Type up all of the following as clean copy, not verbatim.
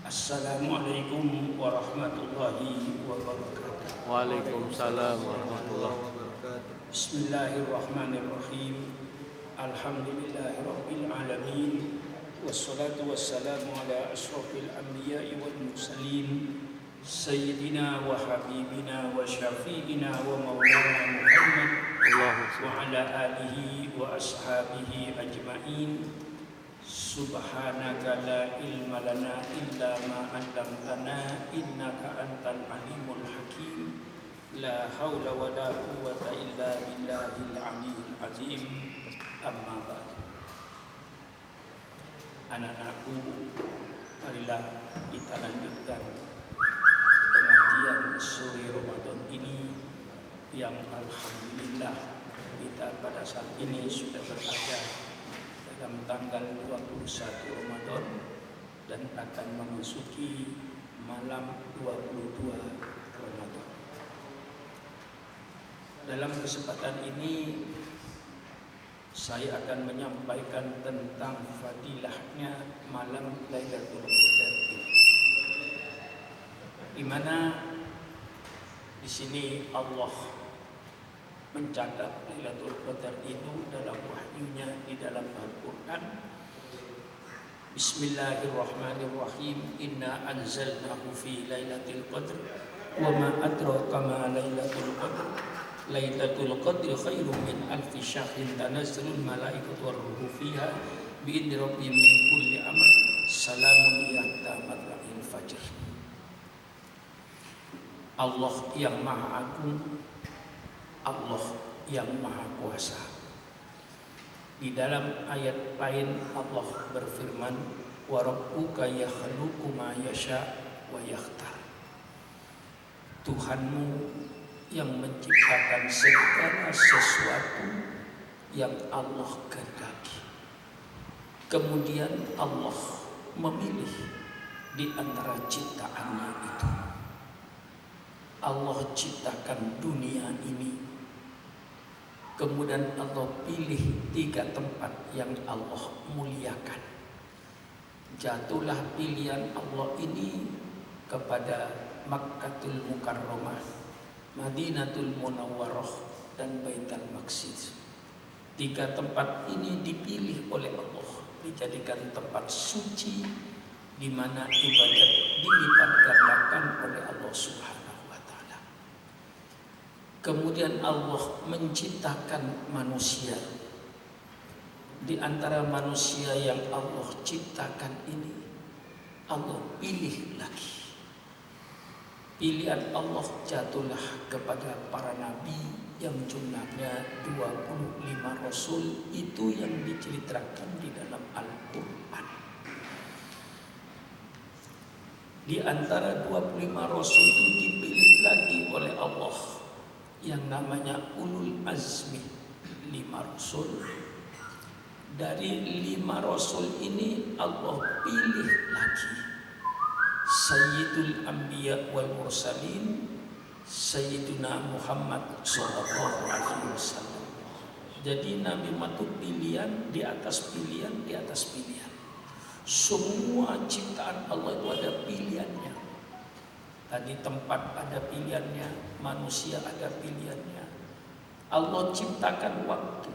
Assalamualaikum warahmatullahi wabarakatuh. Waalaikumsalam warahmatullahi wabarakatuh. Bismillahirrahmanirrahim. Alhamdulillahirabbil alamin. Wassalatu wassalamu ala asyrafil anbiya'i wal mursalin sayyidina wa habibina wa syafi'ina wa maulana Muhammad wa ala alihi wa ashabihi ajma'in. Subhanaka la ilma lana illa ma 'allamtana innaka antal alimul hakim. La haula wa la quwwata illa billahil aliyyil azim. Amma ba'd. Anak-anakku, marilah kita lanjutkan pengajian sore Ramadan ini yang alhamdulillah kita pada saat ini sudah berada dalam tanggal 21 Ramadan dan akan memasuki malam 22 Ramadan. Dalam kesempatan ini saya akan menyampaikan tentang fadilahnya malam Lailatul Qadar ini. Di mana di sini Allah mencatat Lailatul Qadar itu dalam wahyunya di dalam Al-Quran. Bismillahirrahmanirrahim. Inna anzalnahu fi Lailatul Qadr wa ma adraka ma Lailatul Qadr. Lailatul Qadri khairum min alfi syahrin tanazzalul malaikatu warruhu fiha bi'idzni rabbihim min kulli amr salamun hiya hatta matla'il fajr. Allah yang Maha Agung, Allah yang Maha Kuasa. Di dalam ayat lain Allah berfirman, wa rabbuka yakhluqu ma yasha wa yakhtar. Tuhanmu yang menciptakan segala sesuatu yang Allah kehendaki. Kemudian Allah memilih di antara ciptaannya itu. Allah ciptakan dunia ini. Kemudian Allah pilih 3 tempat yang Allah muliakan. Jatuhlah pilihan Allah ini kepada Makkatul Mukarramah, Madinatul Munawwarah, dan Baitul Maqdis. 3 tempat ini dipilih oleh Allah, dijadikan tempat suci di mana ibadat dilipat gandakan oleh Allah Subhanahu wa taala. Kemudian Allah menciptakan manusia. Di antara manusia yang Allah ciptakan ini, Allah pilih lagi. Pilihan Allah jatuhlah kepada para nabi yang jumlahnya 25 rasul itu yang diceritakan di dalam Al-Quran. Di antara 25 rasul itu dipilih lagi oleh Allah yang namanya ulul azmi, 5 rasul. Dari 5 rasul ini Allah pilih lagi Sayyidul Anbiya wal Mursalin, Sayyiduna Muhammad sallallahu alaihi wasallam. Jadi Nabi Muhammad pilihan di atas pilihan di atas pilihan. Semua ciptaan Allah itu ada pilihannya. Tadi tempat ada pilihannya, manusia ada pilihannya. Allah ciptakan waktu.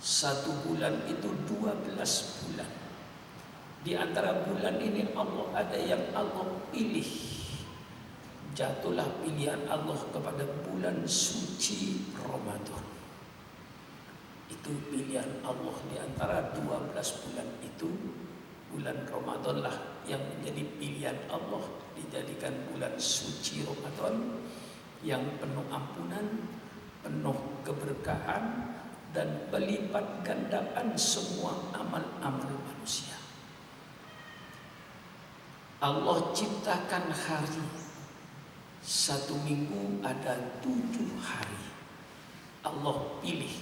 1 bulan itu 12 bulan. Di antara bulan ini Allah ada yang Allah pilih. Jatuhlah pilihan Allah kepada bulan suci Ramadan. Itu pilihan Allah di antara 12 bulan itu. Bulan Ramadan lah yang menjadi pilihan Allah, dijadikan bulan suci Ramadan yang penuh ampunan, penuh keberkahan, dan melipat gandakan semua amal-amal manusia. Allah ciptakan hari. 1 minggu ada 7 hari. Allah pilih.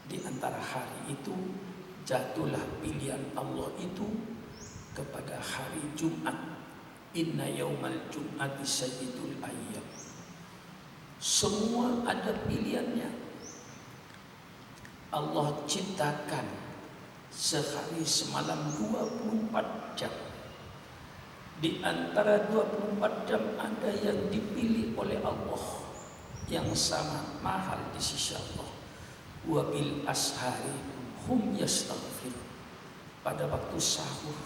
Di antara hari itu jatuhlah pilihan Allah itu kepada hari Jumat. Inna yaumal jum'ati sayyidul ayyam. Semua ada pilihannya. Allah ciptakan sehari semalam 24 jam. Di antara 24 jam ada yang dipilih oleh Allah yang sangat mahal di sisi Allah. Wa bil ashari hum yastaghfirun. Pada waktu sahur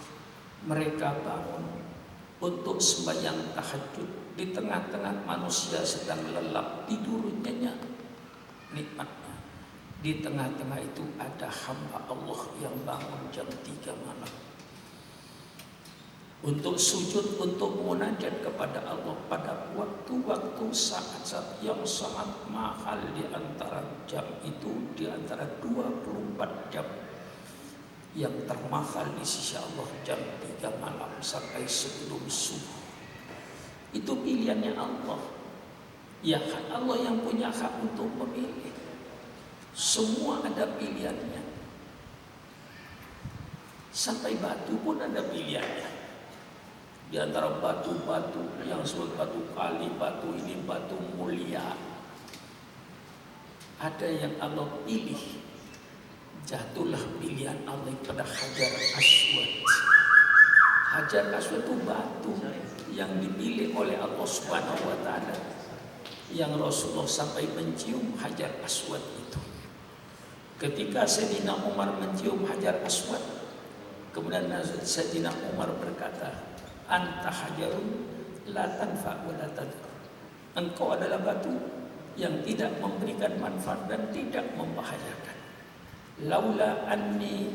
mereka bangun untuk sembahyang tahajud di tengah-tengah manusia sedang lelap tidur nyenyak. Nikmatnya di tengah-tengah itu ada hamba Allah yang bangun jam 3 malam untuk sujud, untuk munajat kepada Allah pada waktu-waktu saat-saat yang sangat mahal. Di antara jam itu, di antara 24 jam yang termahal di sisi Allah, jam 3 malam sampai sebelum subuh. Itu pilihannya Allah. Ya, Allah yang punya hak untuk memilih. Semua ada pilihannya. Sampai batu pun ada pilihannya. Di antara batu-batu yang disebut batu kali, batu ini batu mulia, ada yang Allah pilih. Jatuhlah pilihan Allah pada Hajar Aswad. Hajar Aswad itu batu yang dipilih oleh Allah Subhanahu wa Ta'ala, yang Rasulullah sampai mencium Hajar Aswad itu. Ketika Sayyidina Umar mencium Hajar Aswad, kemudian Sayyidina Umar berkata, anta hajarun la tanfa wa la tadur. Engkau adalah batu yang tidak memberikan manfaat dan tidak membahayakan. Laula anni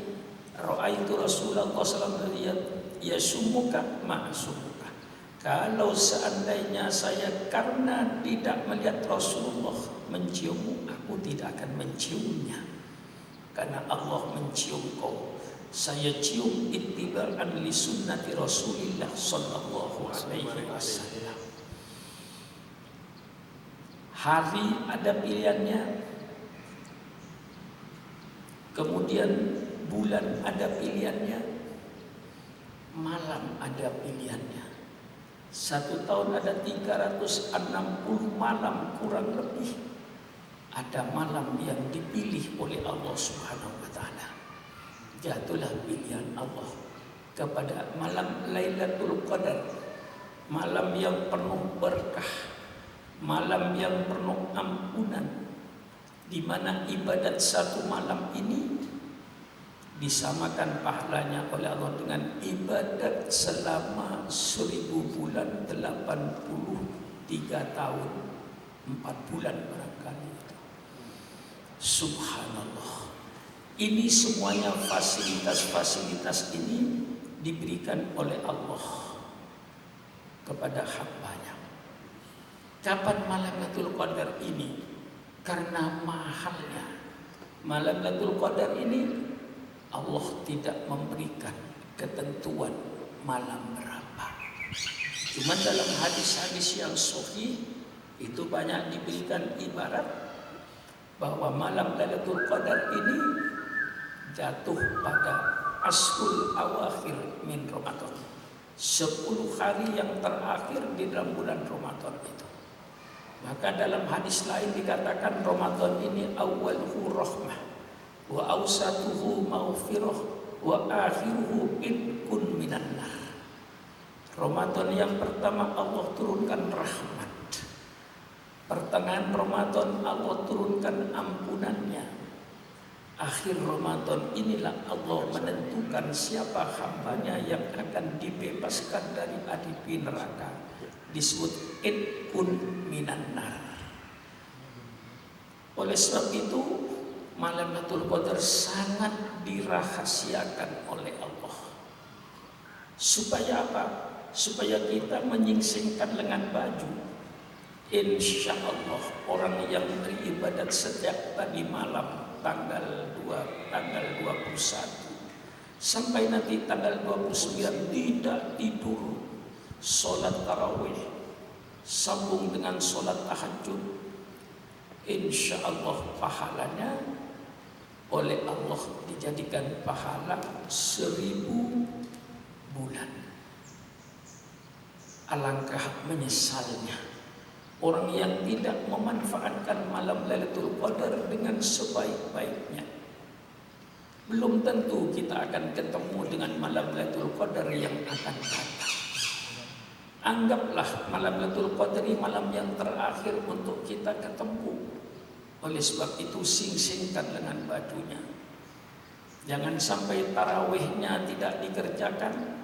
ra'aitu Rasulullah sallallahu alaihi wasallam yasumuka ma'asumuka. Kalau seandainya saya karena tidak melihat Rasulullah menciummu, aku tidak akan menciumnya. Karena Allah mencium kau. Saya cium ittiba'an li sunnati Rasulillah sallallahu alaihi wasallam. Hari ada pilihannya, kemudian bulan ada pilihannya, malam ada pilihannya. 1 tahun ada 360 malam kurang lebih. Ada malam yang dipilih oleh Allah Subhanahu wa Ta'ala. Jatuhlah pilihan Allah kepada malam Lailatul Qadar, malam yang penuh berkah, malam yang penuh ampunan, di mana ibadat 1 malam ini disamakan pahalanya oleh Allah dengan ibadat selama 1000 bulan 83 tahun 4 bulan barangkali. Subhanallah. Ini semuanya fasilitas-fasilitas ini diberikan oleh Allah kepada hambanya. Kapan malam Lailatul Qadar ini? Karena mahalnya malam Lailatul Qadar ini, Allah tidak memberikan ketentuan malam berapa. Cuma dalam hadis-hadis yang sahih itu banyak diberikan ibarat bahwa malam Lailatul Qadar ini jatuh pada asrul awakhir min Ramadan, 10 hari yang terakhir di dalam bulan Ramadan itu. Maka dalam hadis lain dikatakan Ramadan ini awwaluhu rahmah wa awsatuhu maghfirah wa akhiruhu itqun minan nar. Ramadan yang pertama Allah turunkan rahmat, pertengahan Ramadan Allah turunkan ampunannya, akhir Ramadan inilah Allah menentukan siapa hambanya yang akan dibebaskan dari api neraka, disebut itqun minan nar. Oleh sebab itu malam Lailatul Qadar sangat dirahasiakan oleh Allah. Supaya apa? Supaya kita menyingsingkan lengan baju. Insya Allah orang yang beribadat sejak tadi malam tanggal 21 sampai nanti tanggal 29 tidak tidur, sholat tarawih sambung dengan sholat tahajud, insya Allah pahalanya oleh Allah dijadikan pahala 1000 bulan. Alangkah menyesalnya orang yang tidak memanfaatkan malam Lailatul Qadar dengan sebaik-baiknya. Belum tentu kita akan ketemu dengan malam Lailatul Qadar yang akan datang. Anggaplah malam Lailatul Qadri malam yang terakhir untuk kita ketemu. Oleh sebab itu sing-singkan lengan bajunya. Jangan sampai tarawihnya tidak dikerjakan.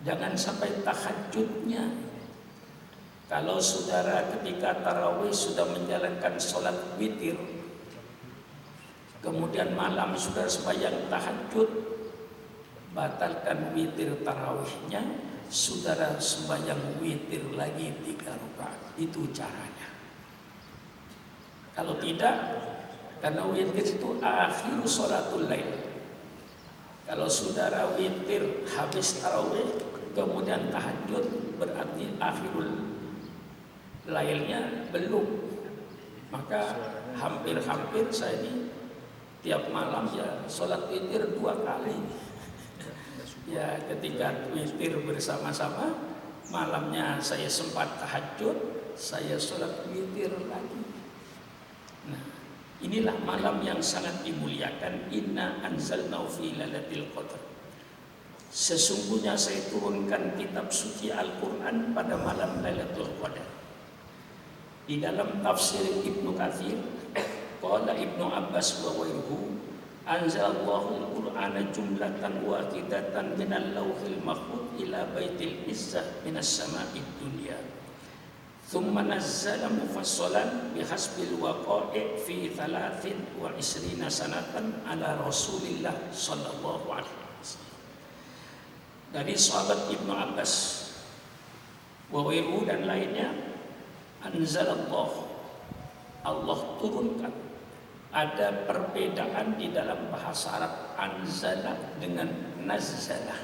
Jangan sampai tahajudnya. Kalau saudara ketika tarawih sudah menjalankan sholat witir, kemudian malam sudah sembahyang tahajud, batalkan witir tarawihnya, saudara sembahyang witir lagi 3 rakaat. Itu caranya. Kalau tidak, karena witir itu akhir sholatul lail. Kalau saudara witir habis tarawih, kemudian tahajud, berarti akhirul lailnya belum. Maka hampir-hampir saya ini tiap malam ya sholat witir 2 kali. Ya ketika witir bersama-sama, malamnya saya sempat tahajud, saya sholat witir lagi. Nah, inilah malam yang sangat dimuliakan. Inna anzalnahu fi lailatul qadar. Sesungguhnya saya turunkan kitab suci Al-Quran pada malam Lailatul Qadar. Di dalam tafsir Ibnu Katsir, qala Ibnu Abbas wa ghairuhu, anzalallahu al-Qur'ana jumlatan wahidatan minal lauhil mahfuz ila baitil izzah minas sama'id dunya. Thumma nazzala mufassalan bihasbil waqa'i fi 23 sanatan ala Rasulillah sallallahu alaihi wasallam. Dari sahabat Ibnu Abbas wa ghairuhu dan lainnya, anzalallahu, Allah turunkan. Ada perbedaan di dalam bahasa Arab anzala dengan nazzala.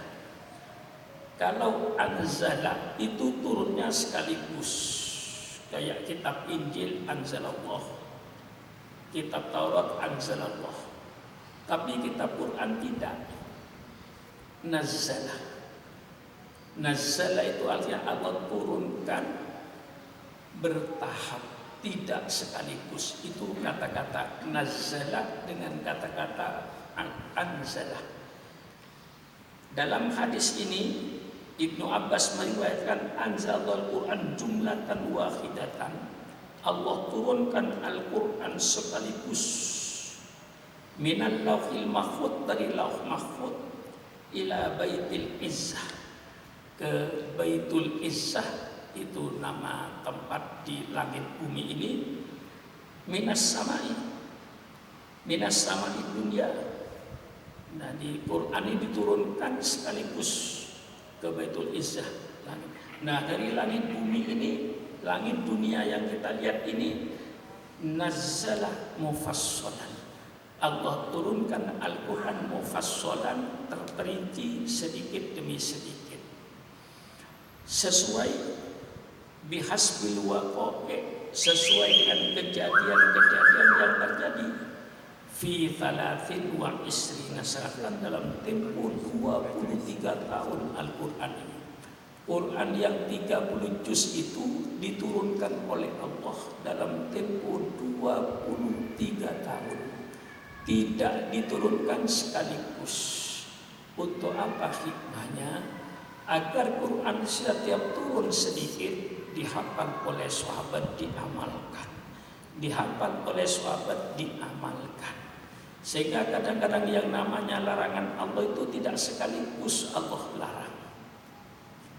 Kalau anzala itu turunnya sekaligus, kayak kitab Injil anzalallah, kitab Taurat anzalallah. Tapi kitab Quran tidak. Nazzala. Nazzala itu artinya Allah turunkan bertahap, tidak sekaligus. Itu kata-kata nazzala dengan kata-kata anzala. Dalam hadis ini Ibnu Abbas meriwayatkan anzalal Quran jumlatan wahidatan. Allah turunkan Al-Quran sekaligus. Minal lauhil mahfuz, dari lauh mahfuz, ila baitil izzah, ke Baitul Izzah, itu nama tempat di langit bumi ini. Minas samai dunia. Nah, di Quran ini diturunkan sekaligus ke Baitul Izzah, langit. Nah, dari langit bumi ini, langit dunia yang kita lihat ini, nazzala mufassalan. Allah turunkan Al-Quran mufassalan, terperinci sedikit demi sedikit, sesuai bihasbil waqa'i, sesuai dengan kejadian-kejadian yang terjadi fi 23 sanatan, dalam tempo 23 tahun Al-Quran ini. Quran yang 30 juz itu diturunkan oleh Allah dalam tempo 23 tahun. Tidak diturunkan sekaligus. Untuk apa hikmahnya? Agar Quran setiap turun sedikit dihafal oleh sahabat, diamalkan. Dihafal oleh sahabat, diamalkan. Sehingga kadang-kadang yang namanya larangan Allah itu tidak sekaligus Allah larang.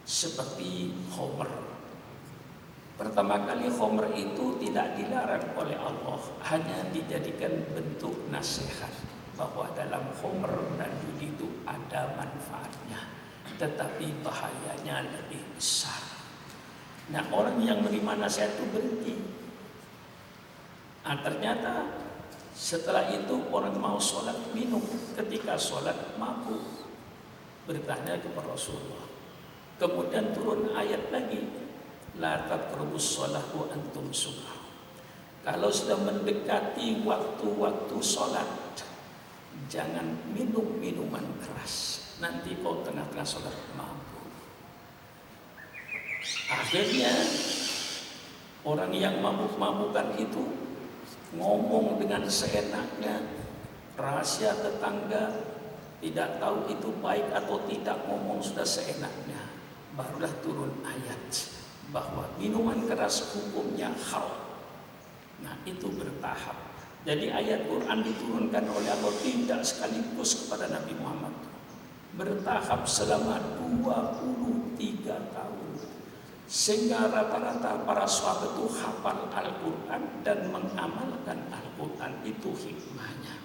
Seperti khamr. Pertama kali khamr itu tidak dilarang oleh Allah, hanya dijadikan bentuk nasihat bahwa dalam khamr dan judi itu ada manfaatnya, tetapi bahayanya lebih besar. Nah, orang yang menerima nasihat itu berhenti. Nah, ternyata setelah itu orang mau sholat minum, ketika sholat mabuk, bertanya kepada Rasulullah. Kemudian turun ayat lagi, la taqrabus shalah wa antum sukar. Kalau sudah mendekati waktu-waktu sholat, jangan minum minuman keras, nanti kau tengah-tengah sholat mabuk. Akhirnya orang yang mabuk-mabukan itu ngomong dengan seenaknya, rahasia tetangga, tidak tahu itu baik atau tidak, ngomong sudah seenaknya. barulah turun ayat bahwa minuman keras hukumnya haram. Nah, itu bertahap. Jadi ayat Quran diturunkan oleh Allah tidak sekaligus kepada Nabi Muhammad. Bertahap selama 23 tahun. Sehingga rata-rata para sahabat itu hafal Al-Quran dan mengamalkan Al-Quran. Itu hikmahnya.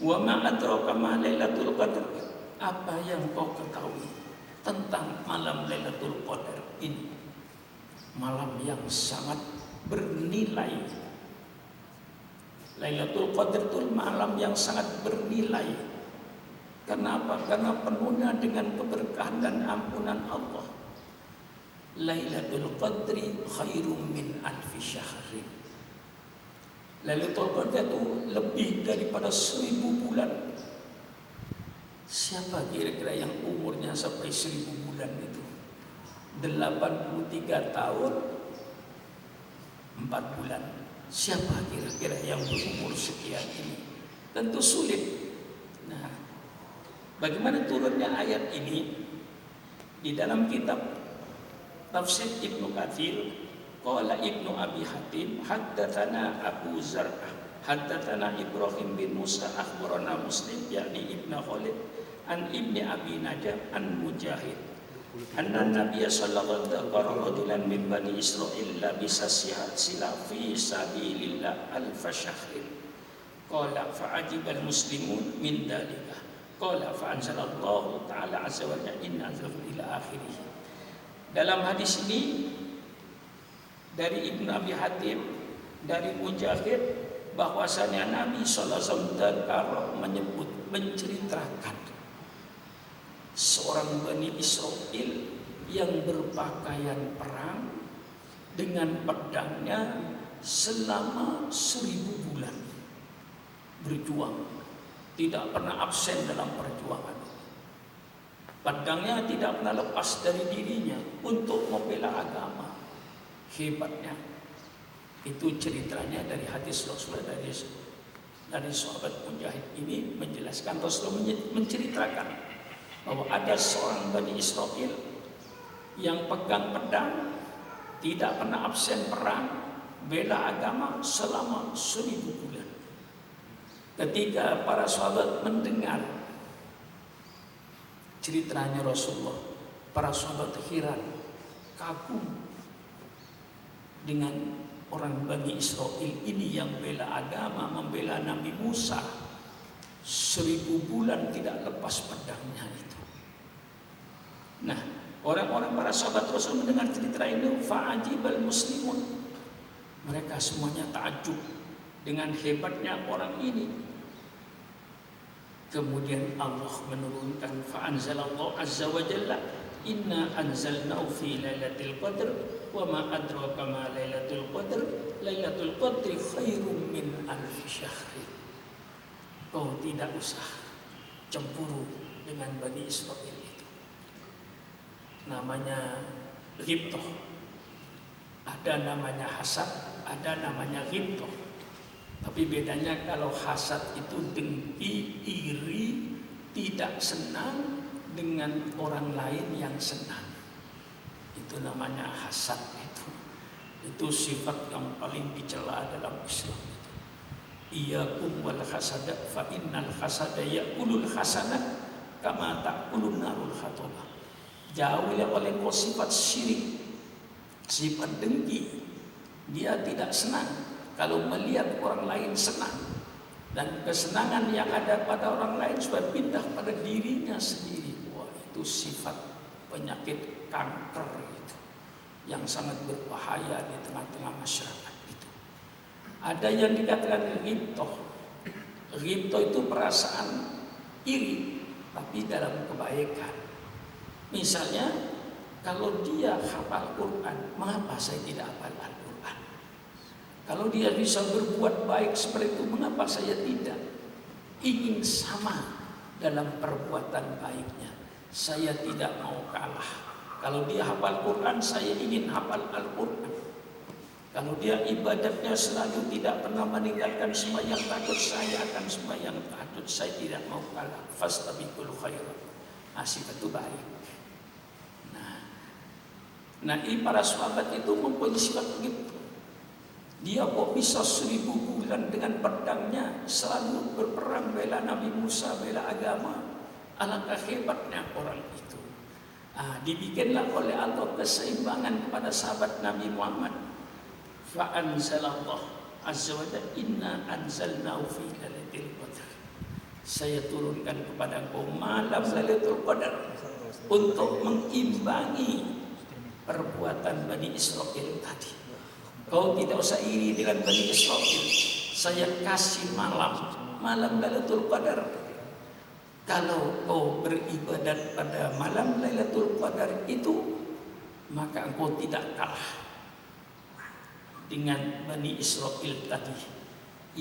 Wa ma adraka ma Lailatul Qadar. Apa yang kau ketahui tentang malam Lailatul Qadar ini? Malam yang sangat bernilai. Lailatul Qadar itu malam yang sangat bernilai. Kenapa? Karena penuhnya dengan keberkahan dan ampunan Allah. Lailatul Qadri khairum min alfi syahrin. Lailatul Qadar itu lebih daripada 1000 bulan. Siapa kira-kira yang umurnya sampai 1000 bulan itu? 83 tahun 4 bulan. Siapa kira-kira yang berumur sekian ini? Tentu sulit. Nah, bagaimana turunnya ayat ini? Di dalam kitab Tafsir Ibnu Katsir, qala Ibnu Abi Hatim, haddatsana Abu Zar'ah, haddatsana Ibrahim bin Musa, akhbarana Muslim yakni Ibnu Khalid, an Ibni Abi Najah, an Mujahid, anna Nabiya sallallahu alaihi wasallam rajulan min Bani Israil labisa sila fi sabilillah al-fashahrin. Qala fa'ajibal muslimun min dalika. Qala fa'anzalallahu ta'ala azza wa jalla inna anzalnahu ila akhirih. Dalam hadis ini dari Ibnu Abi Hatim, dari Mujahid, bahwasanya Nabi sallallahu alaihi wasallam menyebut, menceritakan seorang Bani Israil yang berpakaian perang dengan pedangnya selama 1000 bulan berjuang, tidak pernah absen dalam perjuangan. Pedangnya tidak pernah lepas dari dirinya untuk membela agama. Hebatnya. Itu ceritanya dari hadis Rasulullah, dari sahabat Mujahid ini menjelaskan, Rasulullah menceritakan bahwa ada seorang Bani Israil yang pegang pedang, tidak pernah absen perang, bela agama selama 1000 bulan. Ketika para sahabat mendengar ceritanya Rasulullah, para sahabat heran, kagum dengan orang Bani Israil ini yang bela agama, membela Nabi Musa 1000 bulan tidak lepas pedangnya itu. Nah, orang-orang para sahabat Rasul mendengar cerita ini, fa'ajibal muslimun. Mereka semuanya takjub dengan hebatnya orang ini. Kemudian Allah menurunkan fa'anzalallahu azza wa jalla inna anzalnahu fi lailatul qadr wa ma adraka ma lailatul qadr lailatul qadri khairum min alfi syahrin. Kau tidak usah cemburu dengan Bani Israil itu. Namanya ghibthah. Ada namanya hasad, ada namanya ghibthah. Tapi bedanya kalau hasad itu dengki, iri, tidak senang dengan orang lain yang senang. Itu namanya hasad itu. Itu sifat yang paling dicela dalam Islam. Iyyakum wal hasada fa innal hasada ya'kulul hasanat kama ta'kulun narul khataba. Jauhilah oleh kau sifat syirik, sifat dengki. Dia tidak senang kalau melihat orang lain senang, dan kesenangan yang ada pada orang lain supaya pindah pada dirinya sendiri. Wah, itu sifat penyakit kanker itu yang sangat berbahaya di tengah-tengah masyarakat itu. Ada yang dikatakan ghibthah. Ghibthah itu perasaan iri tapi dalam kebaikan. Misalnya kalau dia hafal Quran, mengapa saya tidak hafal Al-Quran? Kalau dia bisa berbuat baik seperti itu, mengapa saya tidak? Ingin sama dalam perbuatan baiknya. Saya tidak mau kalah. Kalau dia hafal Quran, saya ingin hafal Al-Quran. Kalau dia ibadatnya selalu tidak pernah meninggalkan sembahyang tahajud, saya akan sembahyang tahajud. Saya tidak mau kalah. Fastabiqul khairat. sifat itu baik. Nah, para sahabat itu mempunyai sifat begitu. Dia kok bisa 1000 bulan dengan pedangnya selalu berperang bela Nabi Musa, bela agama. Alangkah hebatnya orang itu. Dibikinlah oleh Allah keseimbangan kepada sahabat Nabi Muhammad. Fa anzalallah azza wa jalla inna anzalnahu fi lailatul qadar. Saya turunkan kepada engkau malam Lailatul Qadar untuk mengimbangi perbuatan Bani Israel tadi. Kau tidak usah iri dengan Bani Israel. Saya kasih malam Lailatul Qadar. Kalau kau beribadat pada malam Lailatul Qadar itu, maka engkau tidak kalah dengan Bani Israel tadi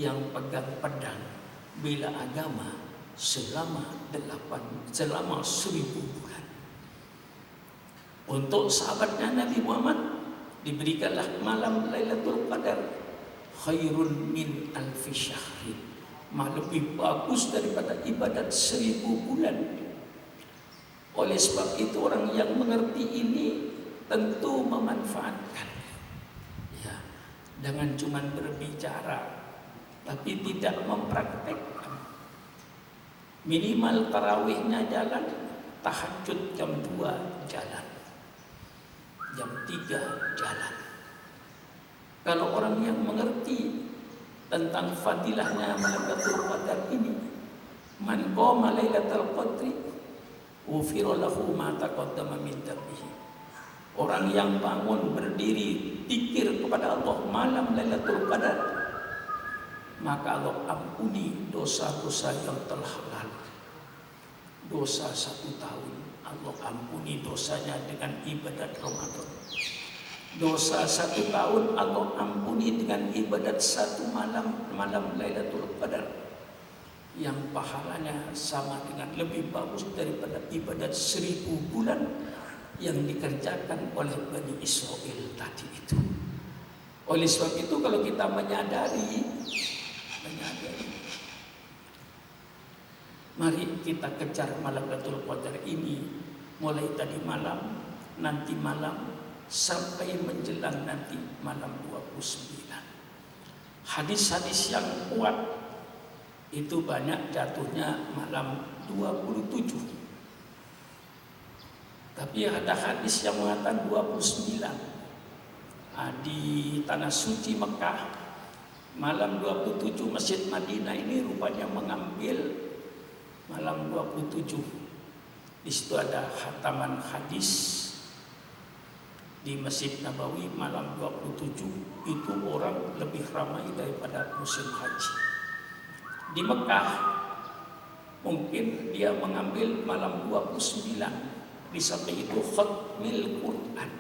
yang pegang pedang bela agama selama 1000 bulan. Untuk sahabatnya Nabi Muhammad diberikanlah malam Lailatul Qadar khairun min alfi syahrin, lebih bagus daripada ibadat 1000 bulan. Oleh sebab itu orang yang mengerti ini tentu memanfaatkan, ya, dengan cuma berbicara tapi tidak mempraktekkan. Minimal tarawihnya jalan, tahajud jam 2 jalan, jam 3 jalan. Kalau orang yang mengerti tentang fadilahnya Lailatul Qadar ini, man qama Lailatul Qadri ghufira lahu ma taqaddama min dhanbihi. Orang yang bangun berdiri zikir kepada Allah malam Lailatul Qadar, maka Allah ampuni dosa-dosa yang telah lalu. Dosa 1 tahun Allah ampuni dosanya dengan ibadat Ramadan. Dosa 1 tahun Allah ampuni dengan ibadat 1 malam Lailatul Qadar, yang pahalanya sama dengan lebih bagus daripada ibadat 1000 bulan yang dikerjakan oleh Bani Israel tadi itu. Oleh sebab itu kalau kita menyadari, mari kita kejar malam Lailatul Qadar ini mulai tadi malam, nanti malam, sampai menjelang nanti malam 29. Hadis-hadis yang kuat itu banyak jatuhnya malam 27. Tapi ada hadis yang mengatakan 29. Di tanah suci Mekah malam 27, Masjid Madinah ini rupanya mengambil malam 27. Di situ ada khataman hadis. Di Masjid Nabawi malam 27 itu orang lebih ramai daripada musim haji. Di Mekah mungkin dia mengambil malam 29. Di samping itu khatmil Quran,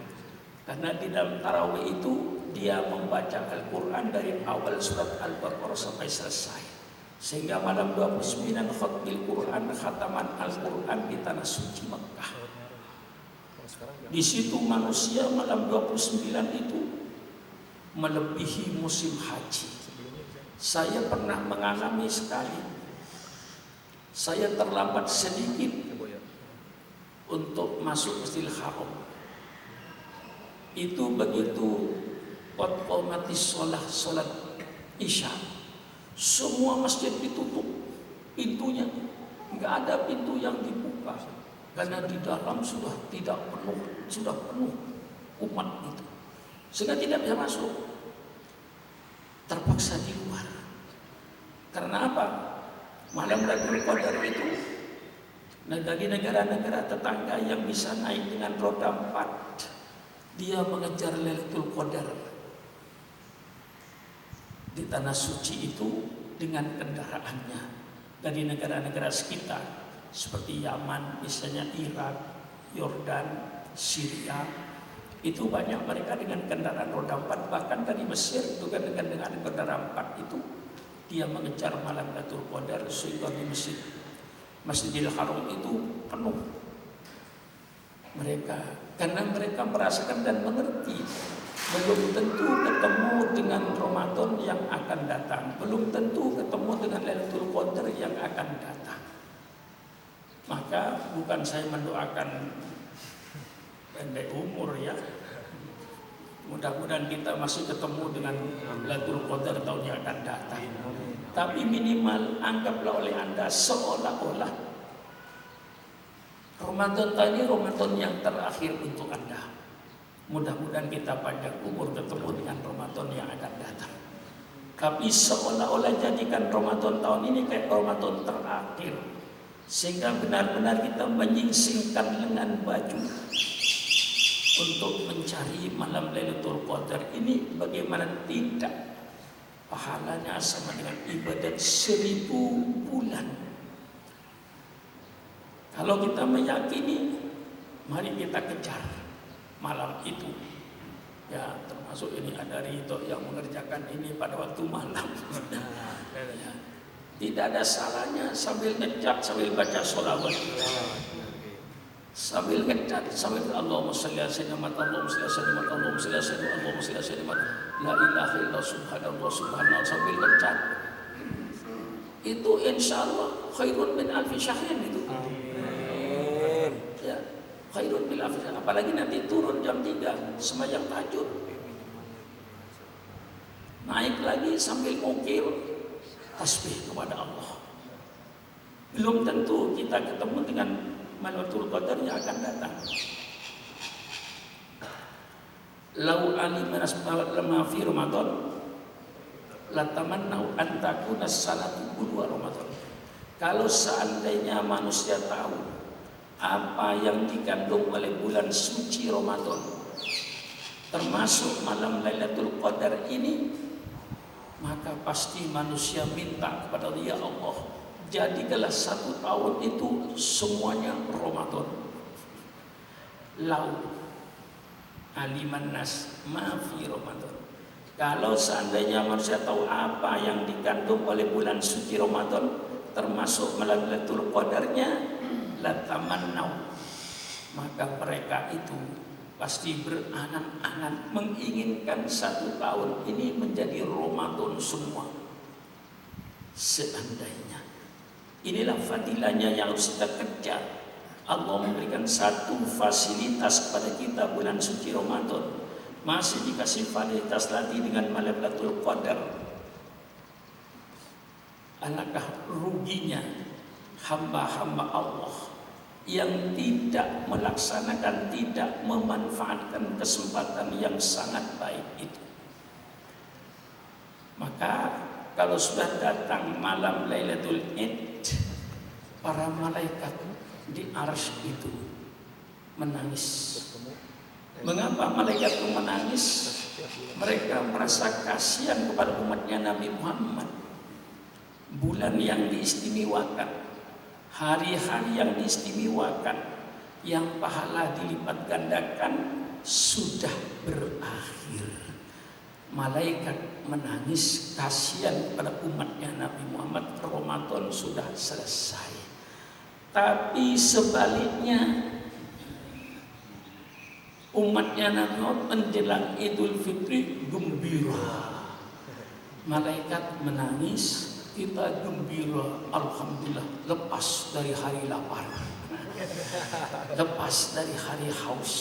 karena di dalam tarawih itu dia membaca Al-Quran dari awal surat Al-Baqarah sampai selesai. Sehingga malam 29 khatmil Quran, khataman Al-Quran di tanah suci Mekah. Di situ manusia malam 29 itu melebihi musim haji. Saya pernah mengalami sekali. Saya terlambat sedikit untuk masuk Masjidil Haram. Itu begitu mati sholat Isya, semua masjid ditutup pintunya, nggak ada pintu yang dibuka karena di dalam sudah penuh umat itu, sehingga tidak bisa masuk, terpaksa di luar. Karena apa? Malam Lailatul Qadar itu dari negara-negara tetangga yang bisa naik dengan roda 4, dia mengejar Lailatul Qadar di tanah suci itu dengan kendaraannya dari negara-negara sekitar seperti Yaman, misalnya Irak, Yordan, Syria. Itu banyak mereka dengan kendaraan roda 4, bahkan dari Mesir juga dengan kendaraan 4 itu dia mengejar malam Lailatul Qadar, sehingga di Masjidil Haram itu penuh mereka, karena mereka merasakan dan mengerti belum tentu ketemu dengan Ramadan yang akan datang, belum tentu ketemu dengan Lailatul Qadar yang akan datang. Maka bukan saya mendoakan pendek umur ya. Mudah-mudahan kita masih ketemu dengan Lailatul Qadar tahun yang akan datang. Tapi minimal anggaplah oleh Anda seolah-olah Ramadan tadi Ramadan yang terakhir untuk Anda. Mudah-mudahan kita panjang umur ketemu dengan Ramadan yang akan datang. Tapi seolah-olah jadikan Ramadan tahun ini kayak Ramadan terakhir, sehingga benar-benar kita menyingsingkan lengan baju untuk mencari malam Lailatul Qadar ini. Bagaimana tidak, pahalanya sama dengan ibadat 1000 bulan. Kalau kita meyakini, mari kita kejar malam itu. Ya, termasuk ini ada Ridho yang mengerjakan ini pada waktu malam. Ya, tidak ada salahnya sambil ngecat, sambil baca sholawat, sambil ngecat, sambil Allahumma sholli ala sayyidina Muhammad, Allahumma sholli ala sayyidina Muhammad, Allahumma sholli ala sayyidina Muhammad, Allahumma sholli ala sayyidina Muhammad, la ilaha illallah subhanallah subhanallah, sambil ngecat. Itu insya Allah khairun min alfi syahrin itu. Ya, khairun bil afiyah. Apalagi nanti turun jam 3 sembahyang tahajud, naik lagi sambil mukir tasbih kepada Allah. Belum tentu kita ketemu dengan Lailatul Qadar yang akan datang. Lau alimana ma fi Ramadan latamannau an takuna salatu budwa Ramadan. Kalau seandainya manusia tahu apa yang dikandung oleh bulan suci Ramadan, termasuk malam Lailatul Qadar ini, maka pasti manusia minta kepada Allah, ya Allah, jadikanlah 1 tahun itu semuanya Ramadan. Lau aliman nas ma fi Ramadan. Kalau seandainya manusia tahu apa yang dikandung oleh bulan suci Ramadan, termasuk malam Lailatul Qadarnya, latamannau, maka mereka itu pasti berangan-angan menginginkan 1 tahun ini menjadi Ramadan semua. Seandainya, inilah fadilahnya yang harus kita kejar. Allah memberikan satu fasilitas kepada kita bulan suci Ramadan, masih dikasih fasilitas lagi dengan malam Lailatul Qadar. Alangkah ruginya hamba-hamba Allah yang tidak melaksanakan, tidak memanfaatkan kesempatan yang sangat baik itu. Maka kalau sudah datang malam Lailatul Id, para malaikat di arsy itu menangis. Mengapa malaikat itu menangis? Mereka merasa kasihan kepada umatnya Nabi Muhammad. Bulan yang diistimewakan, hari-hari yang diistimewakan, yang pahala dilipat gandakan sudah berakhir. Malaikat menangis kasihan kepada umatnya Nabi Muhammad, Ramadan sudah selesai. Tapi sebaliknya, umatnya Nabi Muhammad menjelang Idul Fitri gembira. Malaikat menangis, kita gembira, alhamdulillah, lepas dari hari lapar, lepas dari hari haus,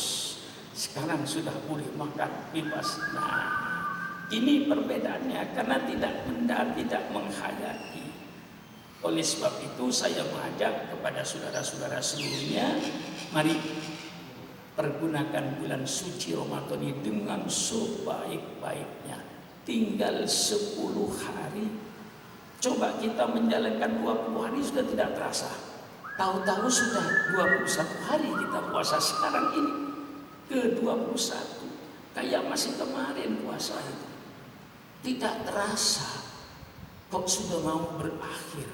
sekarang sudah boleh makan bebas. Nah, ini perbedaannya, karena tidak menghayati. Oleh sebab itu saya mengajak kepada saudara-saudara seluruhnya, mari pergunakan bulan suci Ramadan ini dengan sebaik-baiknya. Tinggal 10 hari. Coba kita menjalankan 20 hari sudah tidak terasa. Tahu-tahu sudah 21 hari kita puasa sekarang ini. Ke-21. Kayak masih kemarin puasa itu. Tidak terasa. Kok sudah mau berakhir.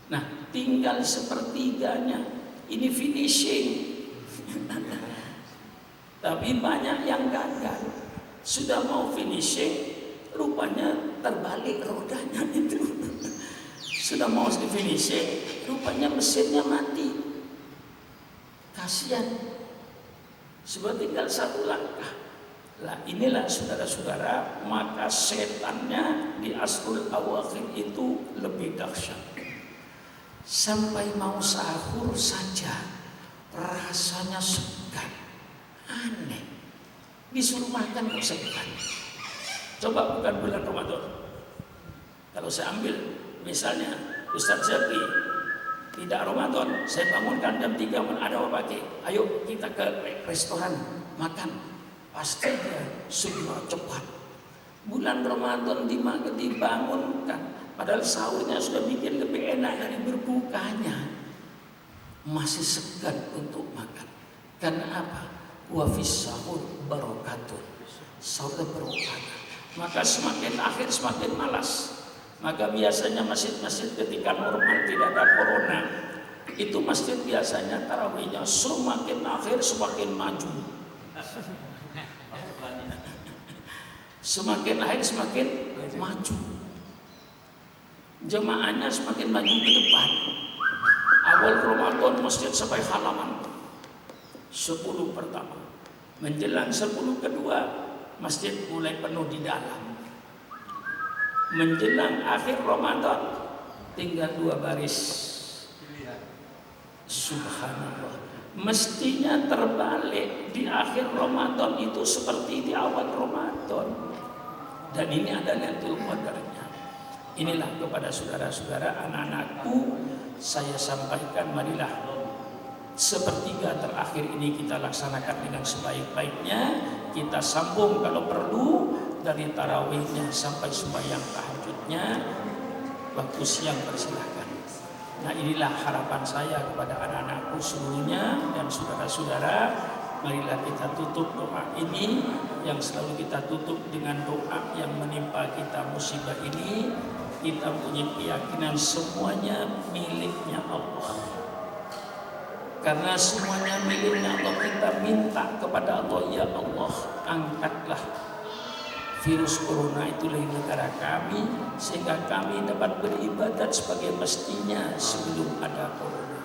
Nah, tinggal sepertiganya. Ini finishing. Tapi banyak yang gagal. Sudah mau finishing, rupanya terbalik rodanya itu. Sudah mau di finishing, rupanya mesinnya mati. Kasihan. Sebab tinggal 1 langkah. Lah inilah saudara-saudara, maka setannya di asrul awakhir itu lebih dahsyat. Sampai mau sahur saja rasanya segan, aneh. Disuruh makan kok segan. Coba bukan bulan Ramadan. Kalau saya ambil misalnya Ustaz Zaki, tidak Ramadan, saya bangunkan jam 3 ada apa pagi, ayo kita ke restoran makan, pasti dia segera cepat. Bulan Ramadan dibangunkan, padahal sahurnya sudah bikin lebih enak dari berbukanya, masih segan untuk makan. Karena apa? Wa fis sahur barokatun, sahur berkah. Maka semakin akhir semakin malas. Maka biasanya masjid-masjid ketika normal tidak ada corona, itu masjid biasanya tarawihnya semakin akhir semakin maju. Semakin akhir semakin maju. Jemaahnya semakin maju ke depan. Awal Ramadan masjid sampai halaman 10 pertama. Menjelang 10 kedua masjid mulai penuh di dalam. Menjelang akhir Ramadan tinggal 2 baris. Subhanallah. Mestinya terbalik, di akhir Ramadan itu seperti di awal Ramadan. Dan ini ada Lailatul Qadarnya. Inilah kepada saudara-saudara, anak-anakku, saya sampaikan, marilah sepertiga terakhir ini kita laksanakan dengan sebaik-baiknya. Kita sambung kalau perlu dari tarawihnya sampai sembahyang tahajudnya, waktu siang persilahkan. Nah, inilah harapan saya kepada anak-anakku seluruhnya dan saudara-saudara. Marilah kita tutup doa ini yang selalu kita tutup dengan doa yang menimpa kita musibah ini. Kita punya keyakinan semuanya miliknya Allah. Karena semuanya miliknya Allah, kita minta kepada Allah, ya Allah, angkatlah virus corona itu dari negara kami, sehingga kami dapat beribadat sebagai mestinya sebelum ada corona.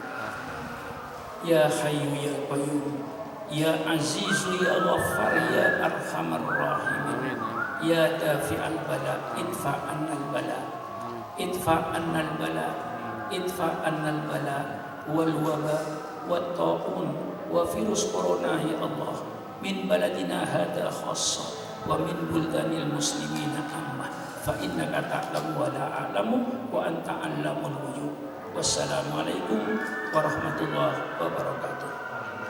Ya Hayyu ya Qayyum, ya Azizu ya Ghaffar ya Arhamar Rahimin, ya Dafi'al Bala, idfa' annal bala, idfa' annal bala, idfa' annal bala wal waba wat ta'un wa virus corona ya Allah min baladina hada khassa wa min buldanil muslimina amma fa innaka ta'lamu wa la a'lamu wa anta 'allamul ghuyub. Wassalamualaikum warahmatullahi wabarakatuh.